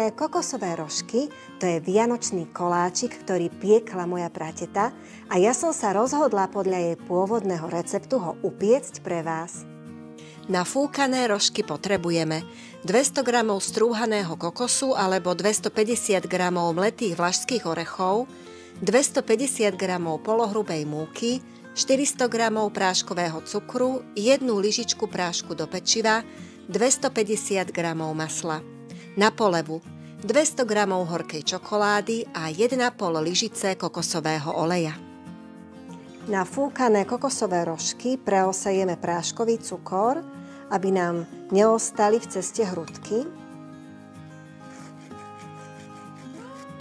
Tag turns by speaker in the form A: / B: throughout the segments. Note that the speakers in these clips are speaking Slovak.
A: Fúkané kokosové rožky, to je vianočný koláčik, ktorý piekla moja prateta a ja som sa rozhodla podľa jej pôvodného receptu ho upiecť pre vás. Na fúkané rožky potrebujeme 200 g strúhaného kokosu alebo 250 g mletých vlašských orechov, 250 g polohrubej múky, 400 g práškového cukru, 1 lyžičku prášku do pečiva, 250 g masla. Na polevu 200 g horkej čokolády a 1,5 lyžice kokosového oleja. Na fúkané kokosové rožky preosejeme práškový cukor, aby nám neostali v ceste hrudky.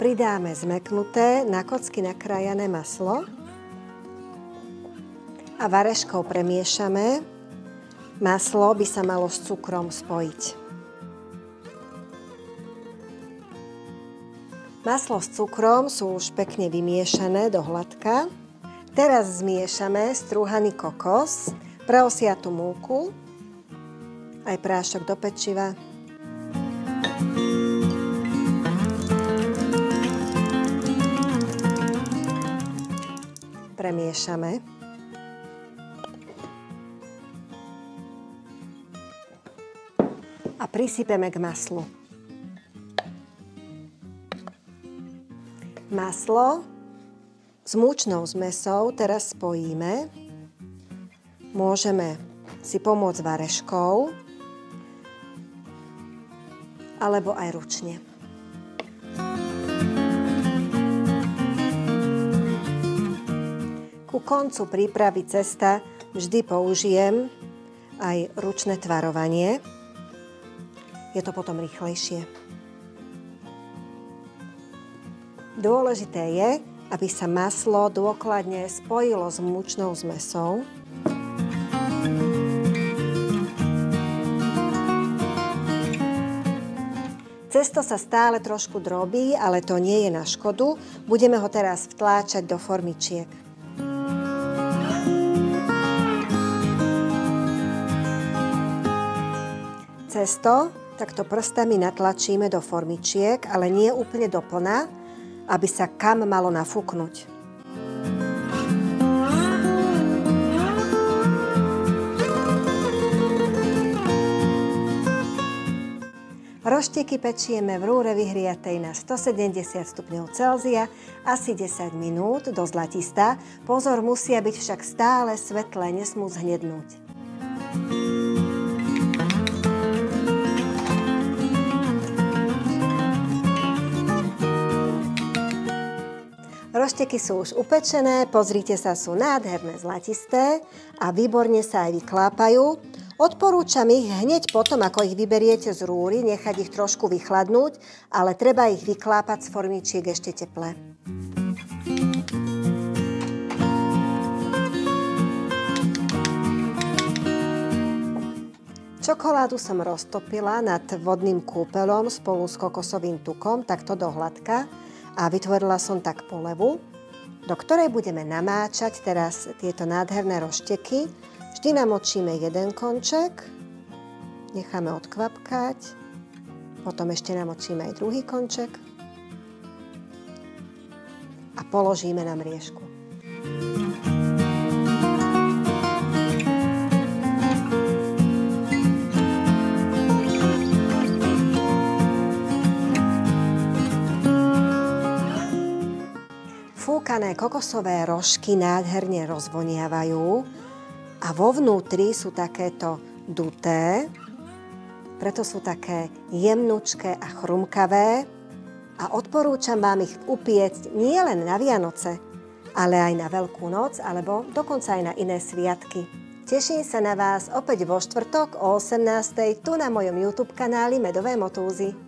A: Pridáme zmäknuté na kocky nakrájané maslo a vareškou premiešame. Maslo by sa malo s cukrom spojiť. Maslo s cukrom sú už pekne vymiešané do hladka. Teraz zmiešame strúhaný kokos, preosiatú múku, aj prášok do pečiva. Premiešame. A prisypeme k maslu. Maslo s múčnou zmesou teraz spojíme. Môžeme si pomôcť vareškou alebo aj ručne. Ku koncu prípravy cesta vždy použijem aj ručné tvarovanie. Je to potom rýchlejšie. Dôležité je, aby sa maslo dôkladne spojilo s múčnou zmesou. Cesto sa stále trošku drobí, ale to nie je na škodu. Budeme ho teraz vtláčať do formičiek. Cesto takto prstami natlačíme do formičiek, ale nie úplne do plna, aby sa kam malo nafúknuť. Rožteky pečieme v rúre vyhriatej na 170 stupňov Celzia asi 10 minút do zlatista. Pozor, musia byť však stále svetlé, nesmú zhnednúť. Rožteky sú už upečené, pozrite sa, sú nádherné zlatisté a výborne sa aj vyklápajú. Odporúčam ich hneď potom, ako ich vyberiete z rúry, nechať ich trošku vychladnúť, ale treba ich vyklápať z formičiek ešte teplé. Čokoládu som roztopila nad vodným kúpeľom spolu s kokosovým tukom, takto do hladka. A vytvorila som tak polevu, do ktorej budeme namáčať teraz tieto nádherné rožteky. Vždy namočíme jeden konček, necháme odkvapkať, potom ešte namočíme aj druhý konček a položíme na mriežku. Fúkané kokosové rožky nádherne rozvoniavajú a vo vnútri sú takéto duté, preto sú také jemnučké a chrumkavé a odporúčam vám ich upiecť nie len na Vianoce, ale aj na Veľkú noc alebo dokonca aj na iné sviatky. Teším sa na vás opäť vo štvrtok o 18:00 tu na mojom YouTube kanáli Medové motúzy.